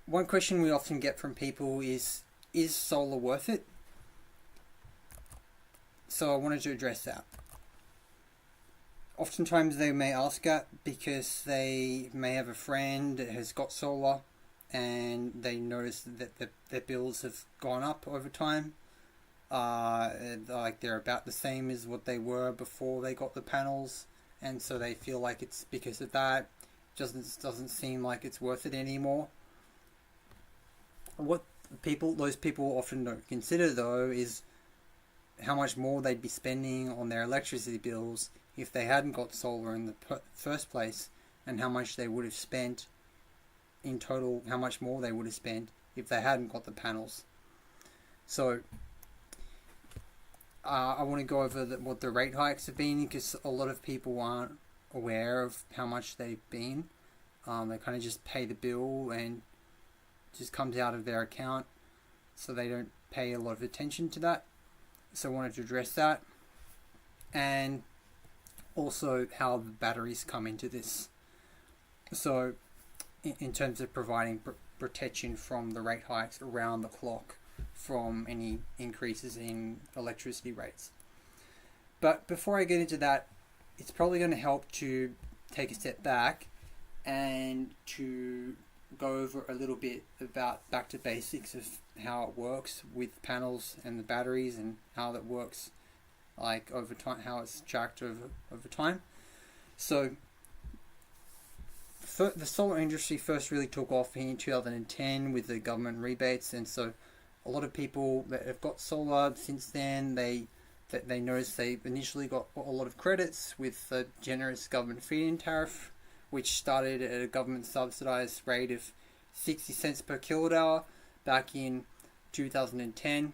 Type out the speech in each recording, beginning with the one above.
one question we often get from people is solar worth it? So I wanted to address that. Oftentimes they may ask that because they may have a friend that has got solar and they notice that their bills have gone up over time. Like they're about the same as what they were before they got the panels, and so they feel like it's because of that. Doesn't seem like it's worth it anymore. What those people often don't consider though is how much more they'd be spending on their electricity bills if they hadn't got solar in the first place, and how much they would have spent in total, how much more they would have spent if they hadn't got the panels. So I want to go over what the rate hikes have been, because a lot of people aren't aware of how much they've been. They kind of just pay the bill and just comes out of their account, so they don't pay a lot of attention to that. So I wanted to address that, and also how the batteries come into this. So in terms of providing protection from the rate hikes around the clock from any increases in electricity rates. But before I get into that, it's probably going to help to take a step back and to go over a little bit about back to basics of how it works with panels and the batteries, and how that works like over time, how it's tracked over time. So the solar industry first really took off in 2010 with the government rebates, and so a lot of people that have got solar since then, they noticed they initially got a lot of credits with a generous government feed-in tariff, which started at a government subsidized rate of 60 cents per kilowatt hour back in 2010.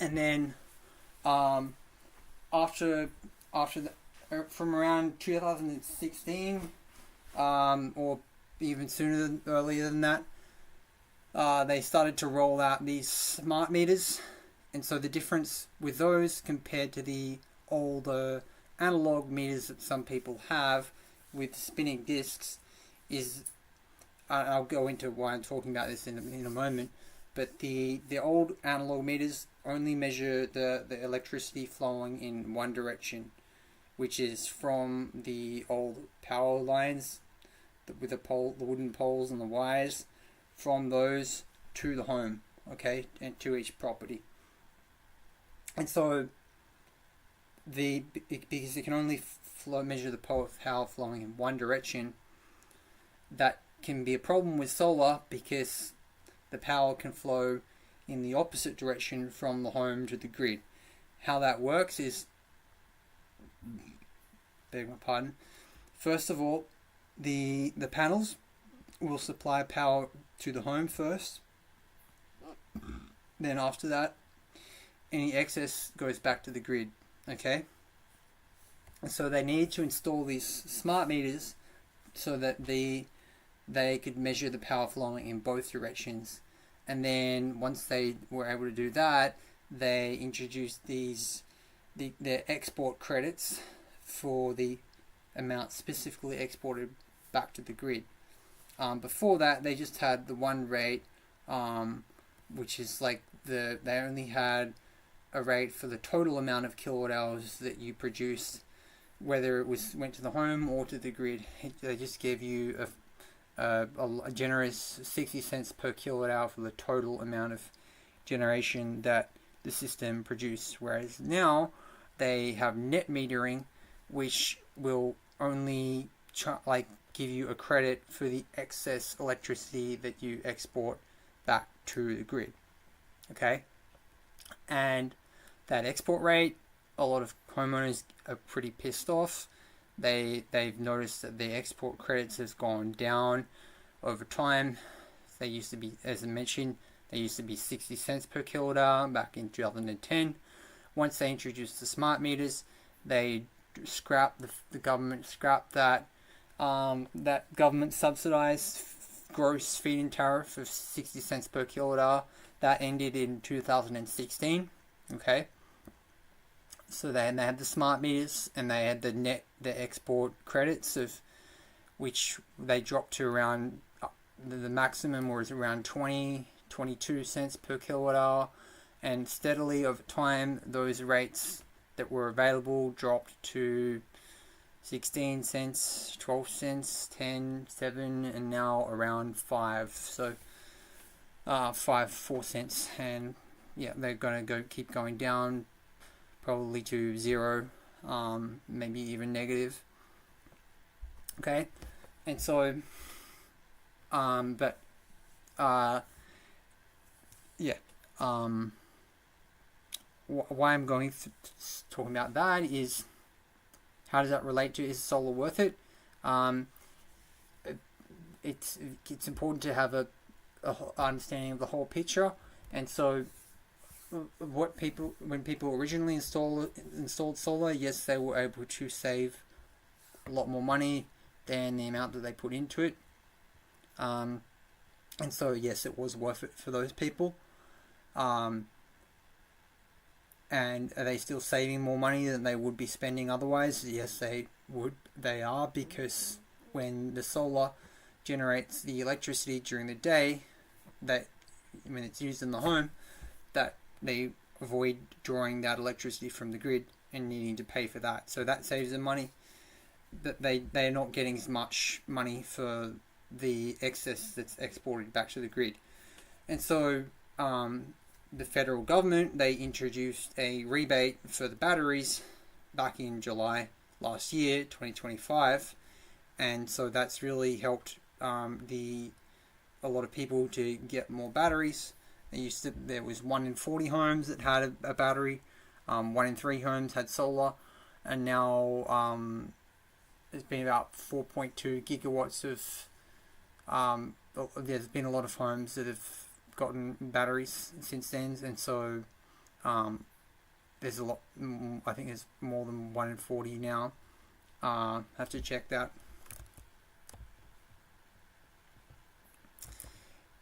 And then after from around 2016, or even earlier than that, they started to roll out these smart meters. And so the difference with those compared to the older analog meters that some people have with spinning discs is, I'll go into why I'm talking about this in a moment, but the old analog meters only measure the electricity flowing in one direction, which is from the old power lines with the wooden poles and the wires, from those to the home, okay, and to each property. And so because it can only measure the power flowing in one direction, that can be a problem with solar, because the power can flow in the opposite direction from the home to the grid. How that works is, beg my pardon, first of all, the panels will supply power to the home first. Then after that, any excess goes back to the grid, okay? And so they need to install these smart meters so that they could measure the power flowing in both directions. And then once they were able to do that, they introduced their export credits for the amount specifically exported back to the grid. Before that, they just had the one rate, which is like they only had a rate for the total amount of kilowatt hours that you produced, whether it went to the home or to the grid. They just gave you a generous 60 cents per kilowatt hour for the total amount of generation that the system produced. Whereas now they have net metering, which will only give you a credit for the excess electricity that you export back to the grid. Okay? And that export rate, a lot of homeowners are pretty pissed off. They've noticed that the export credits has gone down over time. They used to be, as I mentioned, they used to be 60 cents per kilowatt hour back in 2010. Once they introduced the smart meters, they scrapped the government scrapped that government subsidized gross feed-in tariff of 60 cents per kilowatt hour. That ended in 2016. Okay. So they had the smart meters, and they had the export credits, of which they dropped to around the maximum was around 22 cents per kilowatt hour, and steadily over time those rates that were available dropped to 16 cents, 12 cents, 10, 7, and now around 5. So 4 cents, and yeah, they're gonna keep going down, probably to 0, maybe even negative. Okay, and so why I'm going talking about that is, how does that relate to, is solar worth it? It's important to have a understanding of the whole picture, and so when people originally installed solar, yes, they were able to save a lot more money than the amount that they put into it, and so yes, it was worth it for those people. And are they still saving more money than they would be spending otherwise? Yes, they are, because when the solar generates the electricity during the day, that when it's used in the home, that they avoid drawing that electricity from the grid and needing to pay for that. So that saves them money. That they're not getting as much money for the excess that's exported back to the grid. And so the federal government, they introduced a rebate for the batteries back in July last year, 2025, and so that's really helped a lot of people to get more batteries. There was 1 in 40 homes that had a battery, 1 in 3 homes had solar, and now there's been about 4.2 gigawatts of there's been a lot of homes that have gotten batteries since then, and so there's a lot. I think there's more than 1 in 40 now. Have to check that.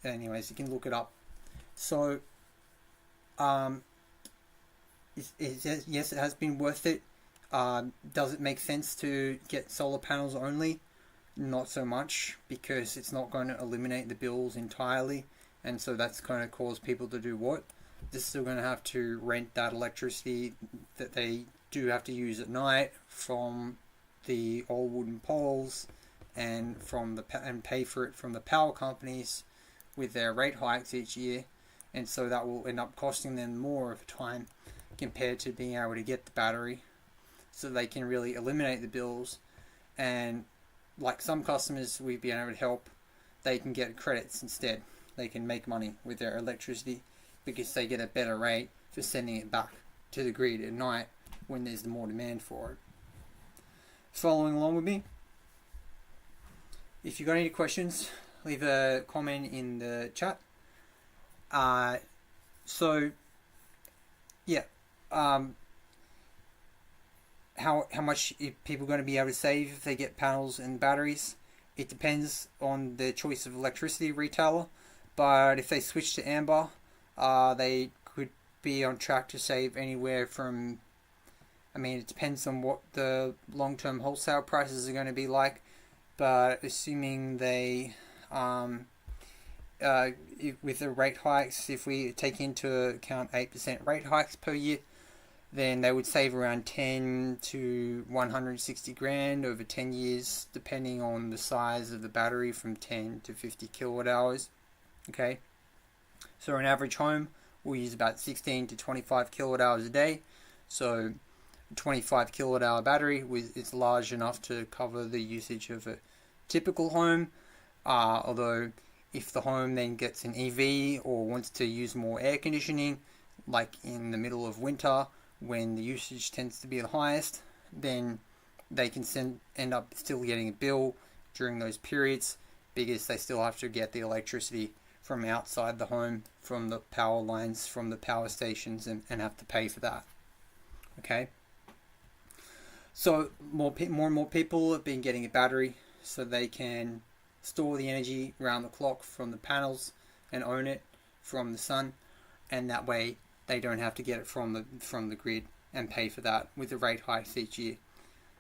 Anyways, you can look it up. So yes, it has been worth it. Does it make sense to get solar panels only? Not so much, because it's not going to eliminate the bills entirely. And so that's going to cause people to do what? They're still going to have to rent that electricity that they do have to use at night from the old wooden poles, and pay for it from the power companies with their rate hikes each year. And so that will end up costing them more over time compared to being able to get the battery, so they can really eliminate the bills. And like some customers we've been able to help, they can get credits instead. They can make money with their electricity because they get a better rate for sending it back to the grid at night when there's more demand for it. Following along with me? If you've got any questions, leave a comment in the chat. How much are people going to be able to save if they get panels and batteries? It depends on the choice of electricity retailer. But if they switch to Amber, they could be on track to save anywhere from, it depends on what the long-term wholesale prices are going to be like, but assuming they, with the rate hikes, if we take into account 8% rate hikes per year, then they would save around 10 to 160 grand over 10 years, depending on the size of the battery, from 10 to 50 kilowatt hours. Okay, so an average home will use about 16 to 25 kilowatt hours a day. So a 25 kilowatt hour battery is large enough to cover the usage of a typical home. Although if the home then gets an EV or wants to use more air conditioning, like in the middle of winter when the usage tends to be the highest, then they can end up still getting a bill during those periods, because they still have to get the electricity from outside the home, from the power lines, from the power stations, and have to pay for that. Okay, so more and more people have been getting a battery so they can store the energy around the clock from the panels and own it from the sun, and that way they don't have to get it from the grid and pay for that with the rate hikes each year.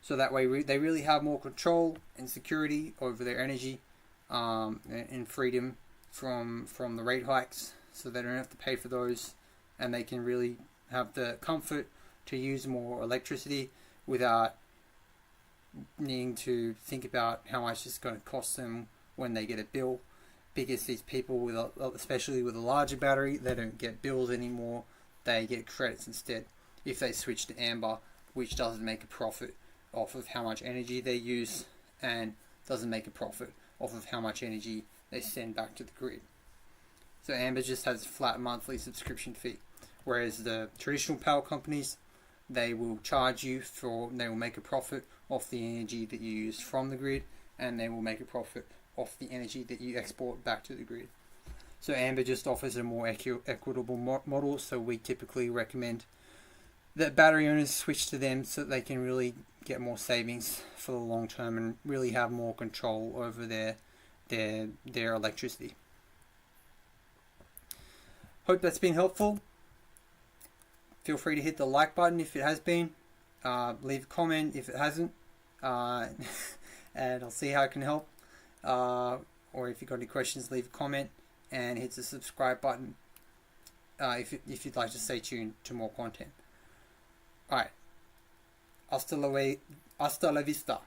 So that way they really have more control and security over their energy and freedom from the rate hikes, so they don't have to pay for those, and they can really have the comfort to use more electricity without needing to think about how much it's going to cost them when they get a bill. Because these people with especially with a larger battery, they don't get bills anymore, they get credits instead if they switch to Amber, which doesn't make a profit off of how much energy they use and doesn't make a profit off of how much energy they send back to the grid. So Amber just has a flat monthly subscription fee, whereas the traditional power companies, they will charge you they will make a profit off the energy that you use from the grid, and they will make a profit off the energy that you export back to the grid. So Amber just offers a more equitable model, so we typically recommend that battery owners switch to them so that they can really get more savings for the long term and really have more control over their electricity. Hope that's been helpful. Feel free to hit the like button if it has been. Leave a comment if it hasn't. And I'll see how I can help. Or if you've got any questions, leave a comment and hit the subscribe button if you'd like to stay tuned to more content. Alright. Hasta la vista.